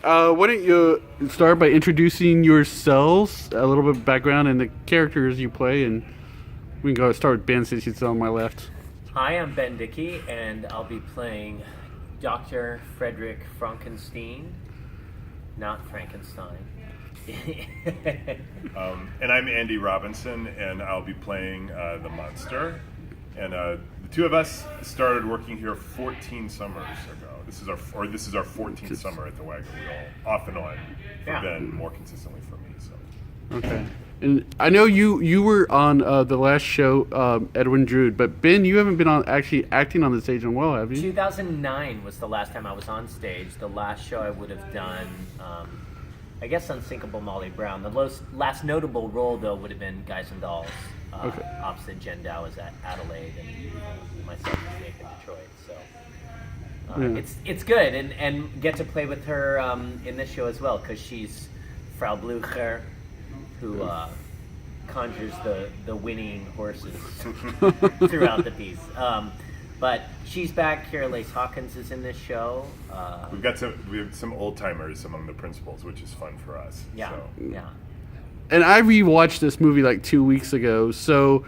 Why don't you start by introducing yourselves, a little bit of background, and the characters you play, and we can go start with Ben since he's on my left. Hi, I'm Ben Dickey, and I'll be playing Dr. Frederick Frankenstein, not Frankenstein. And I'm Andy Robinson, and I'll be playing the monster. And the two of us started working here 14 summers ago. This is our 14th summer at the Wagon Wheel, off and on for Ben, more consistently for me. So. Okay. And I know you were on the last show, Edwin Drood, but Ben, you haven't been on actually acting on the stage in a while, have you? 2009 was the last time I was on stage. The last show I would have done, I guess, Unsinkable Molly Brown. The last notable role, though, would have been Guys and Dolls, opposite Jen Dow as at Adelaide and myself as Nick in Detroit. So it's good, and get to play with her in this show as well, because she's Frau Blücher, who conjures the winning horses throughout the piece. But she's back. Kira Lace Hawkins is in this show. We have some old timers among the principals, which is fun for us. Yeah, so. yeah. And I rewatched this movie like 2 weeks ago, so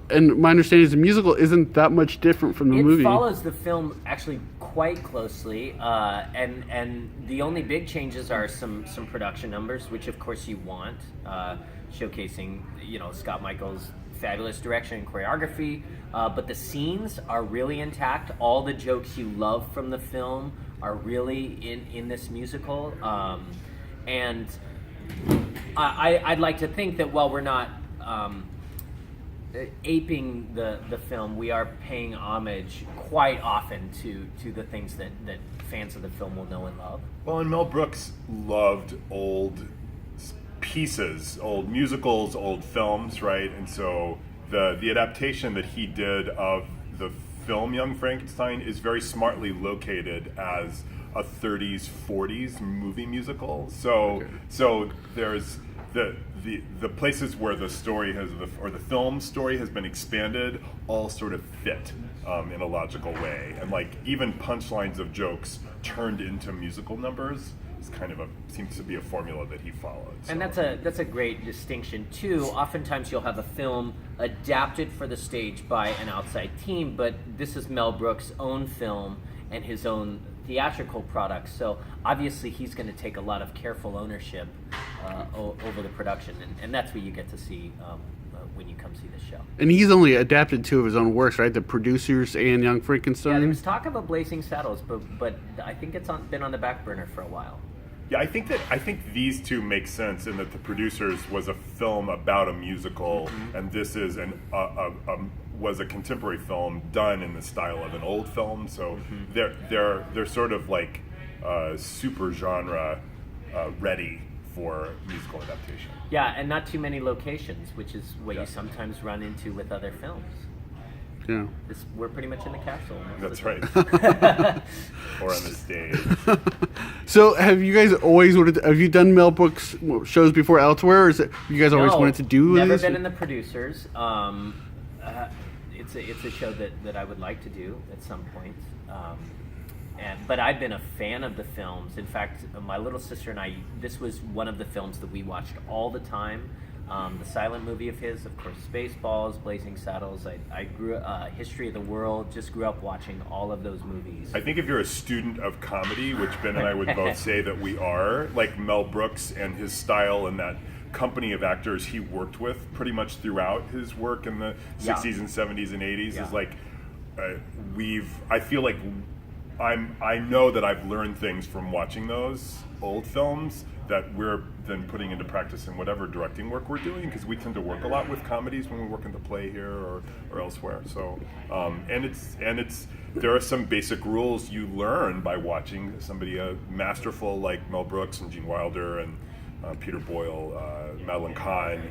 and my understanding is the musical isn't that much different from the movie. It follows the film actually quite closely, and the only big changes are some production numbers, which of course you want, showcasing Scott Michael's fabulous direction and choreography. But the scenes are really intact. All the jokes you love from the film are really in this musical, and I'd like to think that while we're not aping the film, we are paying homage quite often to the things that fans of the film will know and love. Well, and Mel Brooks loved old pieces, old musicals, old films, right? And so the adaptation that he did of the film Young Frankenstein is very smartly located as a 30s, 40s movie musical. So there's the places where the story the film story has been expanded all sort of fit in a logical way, and like even punchlines of jokes turned into musical numbers is kind of seems to be a formula that he followed. So. And that's a great distinction too. Oftentimes you'll have a film adapted for the stage by an outside team, but this is Mel Brooks' own film and his own theatrical products, so obviously he's going to take a lot of careful ownership over the production, and that's what you get to see when you come see the show. And he's only adapted two of his own works, right? The Producers and Young Frankenstein. Yeah, there was talk about Blazing Saddles, but I think it's been on the back burner for a while. Yeah, I think these two make sense in that The Producers was a film about a musical, and this is was a contemporary film done in the style of an old film. So they're sort of like super genre ready for musical adaptation. Yeah, and not too many locations, which is what you sometimes run into with other films. Yeah. We're pretty much in the castle. That's right. Or on the stage. So, have you guys always have you done Mel Brooks shows before elsewhere, or is it you guys always wanted to do never this? Been in The Producers. It's a show that I would like to do at some point. But I've been a fan of the films. In fact, my little sister and I, this was one of the films that we watched all the time. The silent movie of his, of course, Spaceballs, Blazing Saddles. I grew History of the World. Just grew up watching all of those movies. I think if you're a student of comedy, which Ben and I would both say that we are, like Mel Brooks and his style and that company of actors he worked with pretty much throughout his work in the 60s and 70s and 80s is like I feel like I know that I've learned things from watching those old films that we're then putting into practice in whatever directing work we're doing, because we tend to work a lot with comedies when we work in the play here or elsewhere. So there are some basic rules you learn by watching somebody masterful like Mel Brooks and Gene Wilder and Peter Boyle, Madeline Kahn.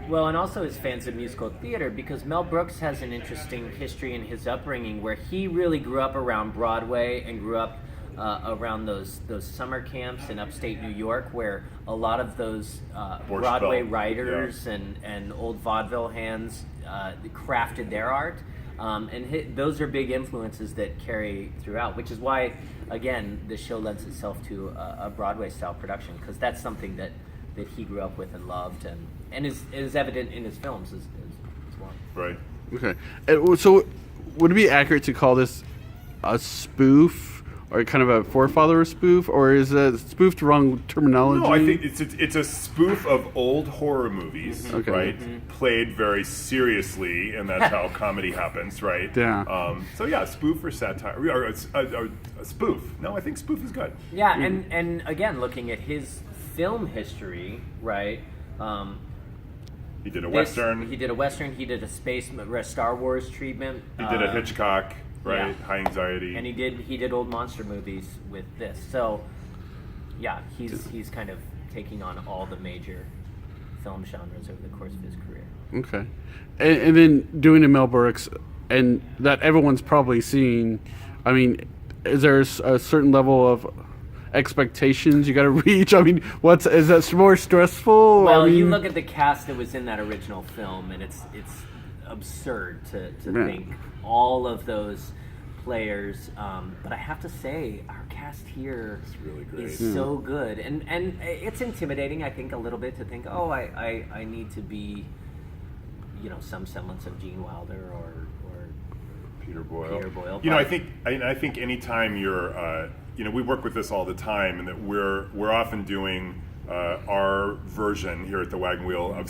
Well, and also as fans of musical theater, because Mel Brooks has an interesting history in his upbringing where he really grew up around Broadway and grew up around those summer camps in upstate New York, where a lot of those Broadway writers and old vaudeville hands crafted their art. Those are big influences that carry throughout, which is why, again, the show lends itself to a Broadway-style production, because that's something that he grew up with and loved, and is evident in his films as well. Right. Okay. So, would it be accurate to call this a spoof, or kind of a forefather spoof, or is a spoof the wrong terminology? No, I think it's a spoof of old horror movies, Okay. right? Played very seriously, and that's how comedy happens, right? Yeah. So yeah, spoof or satire, or a spoof. No, I think spoof is good. Yeah, and again, looking at his film history, right? He did a Western. He did a Western. He did a Star Wars treatment. He did a Hitchcock, right? Yeah. High Anxiety. And he did old monster movies with this. So, yeah, he's kind of taking on all the major film genres over the course of his career. Okay. And then doing the Mel Brooks, and that everyone's probably seen. I mean, is there a certain level of expectations you got to reach? I mean, is that more stressful? Well, I mean, you look at the cast that was in that original film, and it's absurd to think all of those players. But I have to say, our cast here really great. is so good, and it's intimidating, I think, a little bit to think, oh, I need to be, some semblance of Gene Wilder or Peter Boyle. But I think anytime you're, we work with this all the time, and that we're often doing our version here at the Wagon Wheel of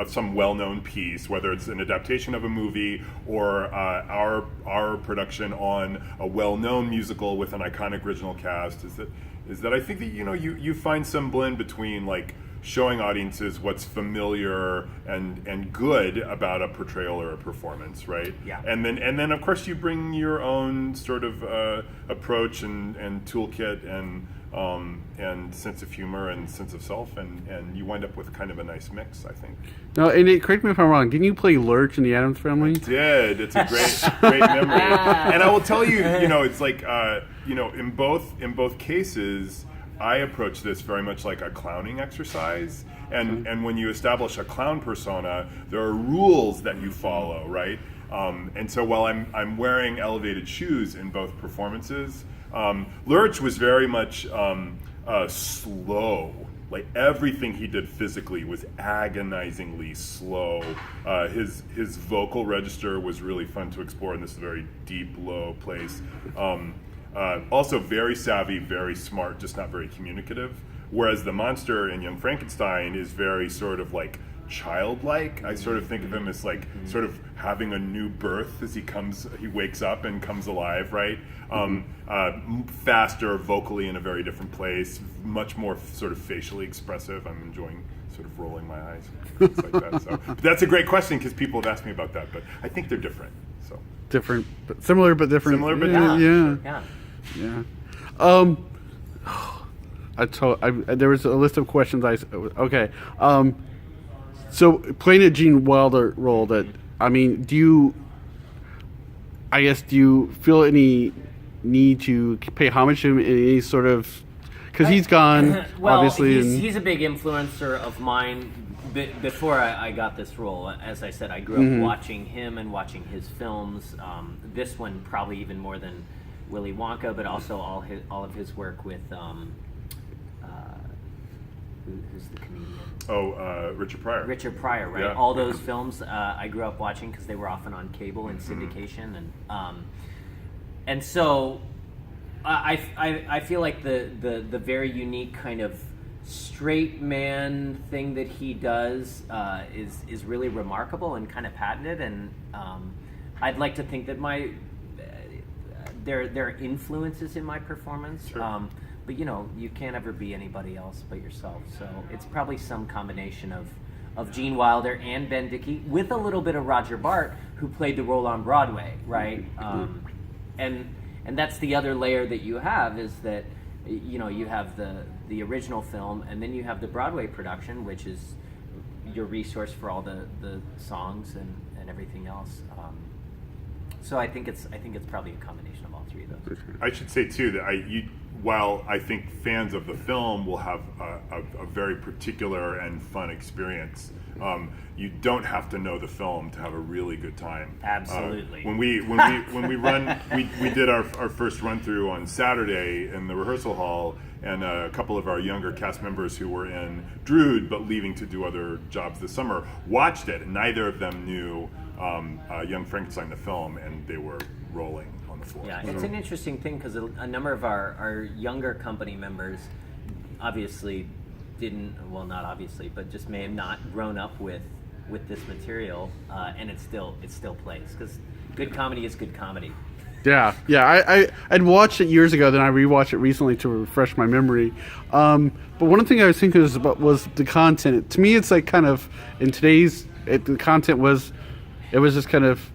some well-known piece, whether it's an adaptation of a movie or our production on a well-known musical with an iconic original cast. Is that I think that you find some blend between like showing audiences what's familiar and good about a portrayal or a performance, right? Yeah. And then of course you bring your own sort of approach and toolkit and sense of humor and sense of self, and you wind up with kind of a nice mix, I think. No, and correct me if I'm wrong. Didn't you play Lurch in the Addams Family? I did. It's a great memory. And I will tell you, it's like in both cases, I approach this very much like a clowning exercise, and when you establish a clown persona, there are rules that you follow, right? And so while I'm wearing elevated shoes in both performances, Lurch was very much slow. Like everything he did physically was agonizingly slow. His vocal register was really fun to explore in this very deep, low place. Also very savvy, very smart, just not very communicative. Whereas the monster in Young Frankenstein is very sort of like childlike. I sort of think of him as like sort of having a new birth as he wakes up and comes alive, right? Faster vocally in a very different place, much more sort of facially expressive. I'm enjoying sort of rolling my eyes, things like that. So but that's a great question because people have asked me about that, but I think they're different. So Different, but similar but different. Similar but different. Yeah. Yeah. There was a list of questions. Okay. So playing a Gene Wilder role, do you feel any need to pay homage to him in any sort of, because he's gone, well, obviously. he's a big influencer of mine. Before I got this role, as I said, I grew up watching him and watching his films. This one probably even more than Willy Wonka, but also all of his work with who's the comedian? Richard Pryor. Richard Pryor, right? Yeah. All those films I grew up watching because they were often on cable and syndication, and so I feel like the very unique kind of straight man thing that he does is really remarkable and kind of patented, and I'd like to think that there are influences in my performance. Sure. But you can't ever be anybody else but yourself. So it's probably some combination of Gene Wilder and Ben Dickey with a little bit of Roger Bart, who played the role on Broadway, right? And that's the other layer that you have, is that you have the original film, and then you have the Broadway production, which is your resource for all the songs and everything else. So I think it's probably a combination of all three of those. I should say too that while I think fans of the film will have a very particular and fun experience You don't have to know the film to have a really good time. Absolutely. When we run, we did our first run through on Saturday in the rehearsal hall, and a couple of our younger cast members who were in Drood but leaving to do other jobs this summer watched it, and neither of them knew Young Frankenstein the film, and they were rolling on the floor. Yeah, it's an interesting thing because a number of our younger company members obviously not obviously, but just may have not grown up with this material, and it still plays because good comedy is good comedy. Yeah. I'd watched it years ago, then I rewatched it recently to refresh my memory. But one thing I was thinking was the content. To me, it's like kind of in today's the content was just kind of,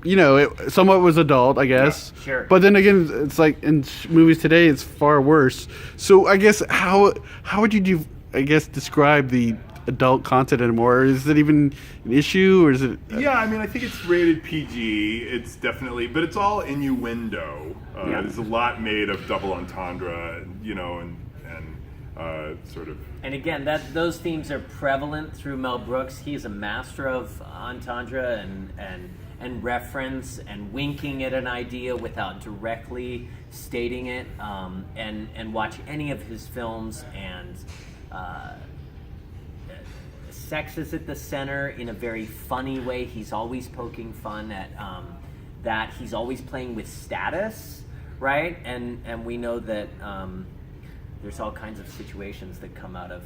it somewhat was adult, I guess. Yeah, sure. But then again, it's like in movies today, it's far worse. So I guess how would you describe the adult content anymore? Is it even an issue, or is it? Yeah, I mean, I think it's rated PG. It's definitely, but it's all innuendo. There's a lot made of double entendre, and sort of. And again, those themes are prevalent through Mel Brooks. He's a master of entendre and reference and winking at an idea without directly stating it. And watch any of his films, and sex is at the center in a very funny way. He's always poking fun at that. He's always playing with status, right? And we know that there's all kinds of situations that come out of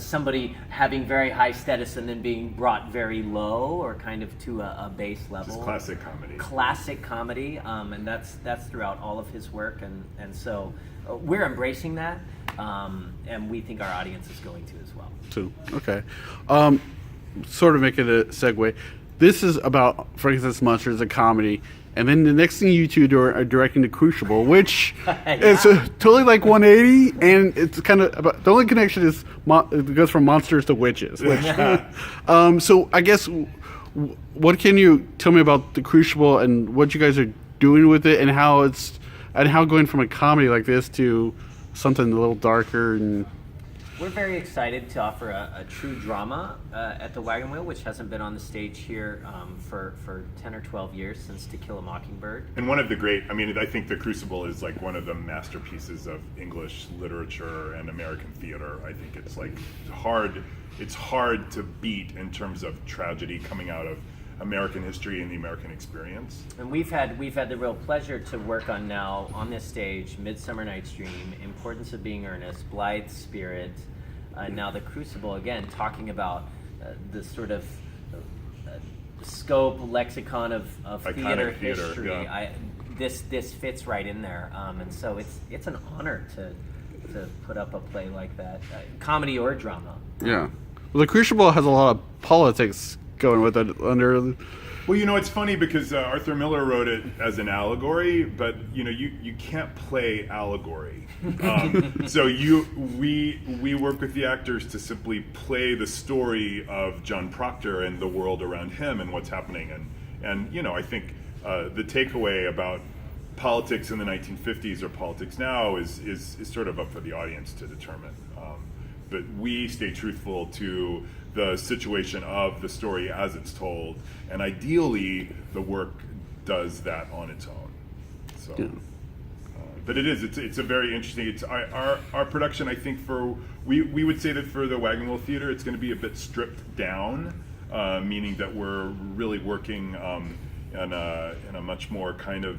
somebody having very high status and then being brought very low or kind of to a base level. Just classic comedy. Classic comedy, and that's throughout all of his work, and so we're embracing that, and we think our audience is going to as well. Too. Okay. Sort of making a segue. This is about Frankenstein's Monsters, a comedy. And then the next thing you two are directing The Crucible, which is totally like 180, and it's kind of about, the only connection is it goes from monsters to witches. Which, so I guess, what can you tell me about The Crucible and what you guys are doing with it, and how going from a comedy like this to something a little darker and. We're very excited to offer a true drama at the Wagon Wheel, which hasn't been on the stage here for 10 or 12 years, since To Kill a Mockingbird. And one of the great, I think The Crucible is like one of the masterpieces of English literature and American theater. I think it's like it's hard to beat in terms of tragedy coming out of American history and the American experience. And we've had the real pleasure to work on now on this stage Midsummer Night's Dream, Importance of Being Earnest, Blythe's Spirit, now The Crucible, again talking about the sort of scope, lexicon of theater history. Yeah. This fits right in there, and so it's an honor to put up a play like that, comedy or drama. Yeah, well, The Crucible has a lot of politics going with it under. Well, it's funny because Arthur Miller wrote it as an allegory, but you can't play allegory. So we work with the actors to simply play the story of John Proctor and the world around him and what's happening. And I think the takeaway about politics in the 1950s or politics now is sort of up for the audience to determine. But we stay truthful to the situation of the story as it's told, and ideally the work does that on its own. So, yeah. But it's a very interesting. It's our production. I think we would say that for the Wagon Wheel Theater, it's going to be a bit stripped down, meaning that we're really working in a much more kind of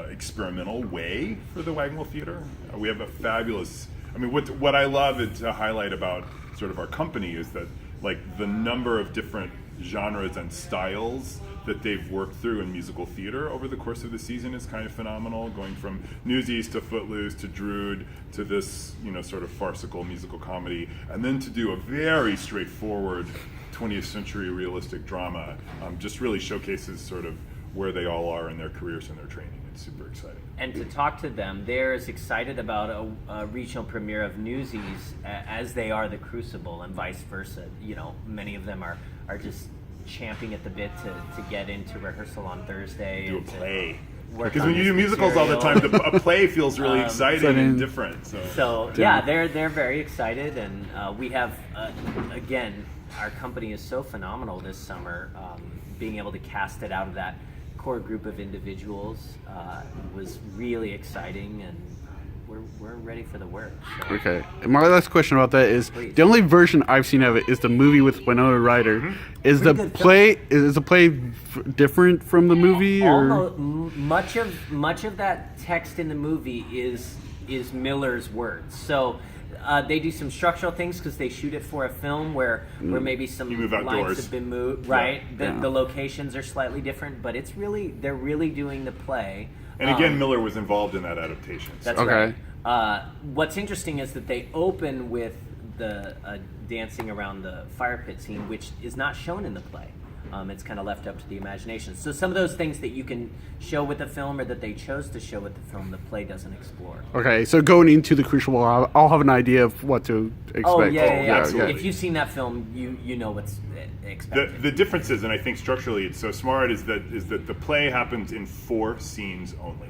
experimental way for the Wagon Wheel Theater. We have a fabulous. What I love to highlight about sort of our company is that like the number of different genres and styles that they've worked through in musical theater over the course of the season is kind of phenomenal, going from Newsies to Footloose to Drood to this sort of farcical musical comedy, and then to do a very straightforward 20th century realistic drama just really showcases sort of where they all are in their careers and their training. It's super exciting. And to talk to them, they're as excited about a regional premiere of Newsies as they are The Crucible, and vice versa. Many of them are just champing at the bit to get into rehearsal on Thursday. Do a play. work. Because on when you this do musicals all the material. time, a play feels really exciting exciting. and different. So yeah, they're very excited, and we have again, our company is so phenomenal this summer. Being able to cast it out of that core group of individuals was really exciting, and we're ready for the work. So. Okay. And my last question about that is Please. the only version I've seen of it is the movie with Winona Ryder. Mm-hmm. Is the Pretty good play is the play different from the movie or? Much of that text in the movie is Miller's words. So they do some structural things because they shoot it for a film where maybe some You move lines outdoors. have been moved. Right, Yeah. the locations are slightly different, but they're really doing the play. And again, Miller was involved in that adaptation. So. That's Okay. right. What's interesting is that they open with the dancing around the fire pit scene, which is not shown in the play. It's kind of left up to the imagination. So some of those things that you can show with the film or that they chose to show with the film, the play doesn't explore. Okay, so going into the Crucible, I'll have an idea of what to expect. Oh yeah. absolutely. If you've seen that film, you know what's expected. The difference is, and I think structurally it's so smart, is that the play happens in 4 scenes only.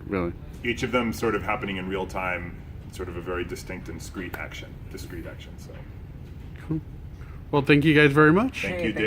Really? Each of them sort of happening in real time, sort of a very distinct and discrete action. So Well, thank you guys very much. thank Hey, you, Dave.